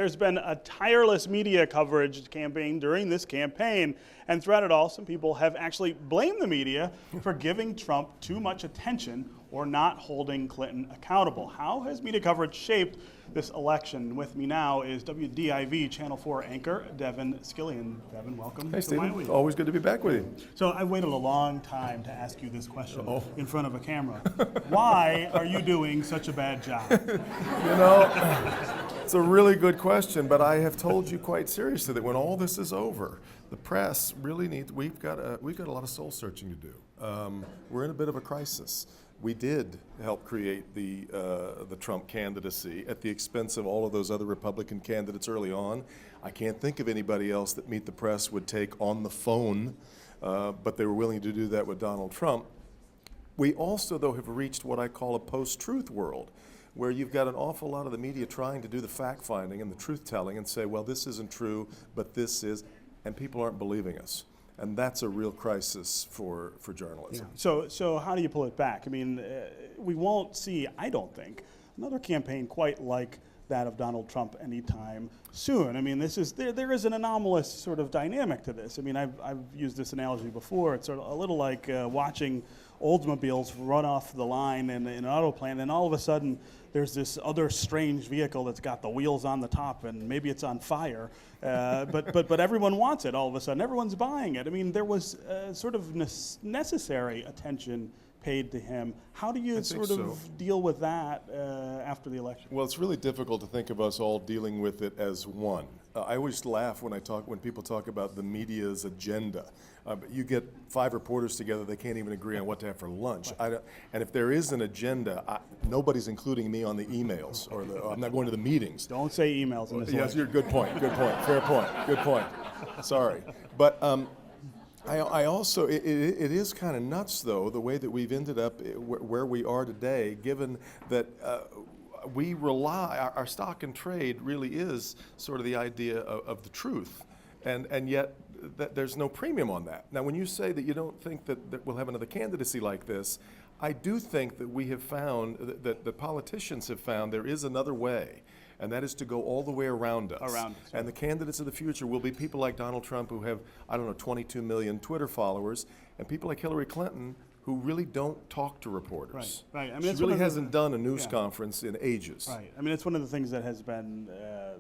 There's been a tireless media coverage campaign during this campaign, and throughout it all, some people have actually blamed the media for giving Trump too much attention or not holding Clinton accountable. How has media coverage shaped this election? With me now is WDIV Channel 4 anchor Devin Scillian. Devin, welcome. Hey, Stephen. MiWeek. Always good to be back with you. So I waited a long time to ask you this question in front of a camera. Why are you doing such a bad job? You know, it's a really good question, but I have told you quite seriously that when all this is over, the press really needs. We've got a lot of soul searching to do. We're in a bit of a crisis. We did help create the Trump candidacy at the expense of all of those other Republican candidates early on. I can't think of anybody else that Meet the Press would take on the phone, but they were willing to do that with Donald Trump. We also, though, have reached what I call a post-truth world, where you've got an awful lot of the media trying to do the fact-finding and the truth-telling and say, well, this isn't true, but this is, and people aren't believing us. And that's a real crisis for journalism. Yeah. So how do you pull it back? I mean, we won't see, I don't think, another campaign quite like that of Donald Trump anytime soon. I mean, there is an anomalous sort of dynamic to this. I mean, I've used this analogy before. It's sort of a little like watching Oldsmobiles run off the line in an auto plant, and all of a sudden there's this other strange vehicle that's got the wheels on the top, and maybe it's on fire, but everyone wants it all of a sudden. Everyone's buying it. I mean, there was sort of necessary attention paid to him. How do you sort of deal with that after the election? Well, it's really difficult to think of us all dealing with it as one. I always laugh when people talk about the media's agenda. You get 5 reporters together, they can't even agree on what to have for lunch. And if there is an agenda, nobody's including me on the emails, or I'm not going to the meetings. Don't say emails in this Yes, you're good point, fair point, good point. Sorry. But I also, it is kind of nuts, though, the way that we've ended up where we are today, given that we rely, our stock and trade really is sort of the idea of the truth, and yet there's no premium on that. Now, when you say that you don't think that we'll have another candidacy like this, I do think that we have found, that the politicians have found there is another way, and that is to go all the way around us. And the candidates of the future will be people like Donald Trump, who have, 22 million Twitter followers, and people like Hillary Clinton, who really don't talk to reporters. Right. I mean, she really hasn't done a news conference in ages. Right. I mean, it's one of the things that has been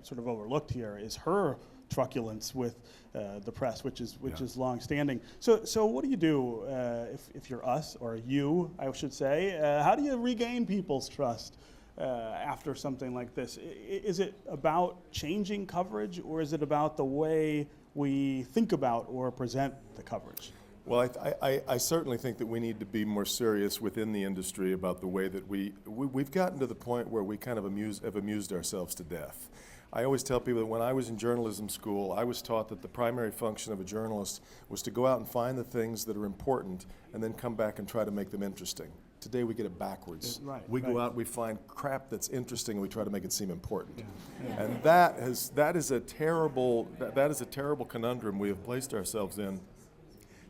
sort of overlooked here is her truculence with the press, which is long-standing. So what do you do if you're us, or you, I should say? How do you regain people's trust after something like this? Is it about changing coverage, or is it about the way we think about or present the coverage? Well, I certainly think that we need to be more serious within the industry about the way that we've gotten to the point where we kind of have amused ourselves to death. I always tell people that when I was in journalism school, I was taught that the primary function of a journalist was to go out and find the things that are important and then come back and try to make them interesting. Today we get it backwards. We go out, we find crap that's interesting, and we try to make it seem important. And that is a terrible conundrum we have placed ourselves in.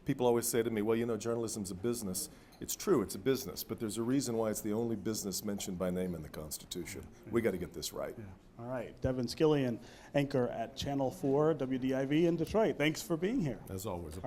People always say to me, well, you know, journalism's a business. It's true, it's a business, but there's a reason why it's the only business mentioned by name in the Constitution. We got to get this right. All right, Devin Scillian, anchor at Channel 4 WDIV in Detroit. Thanks for being here. As always.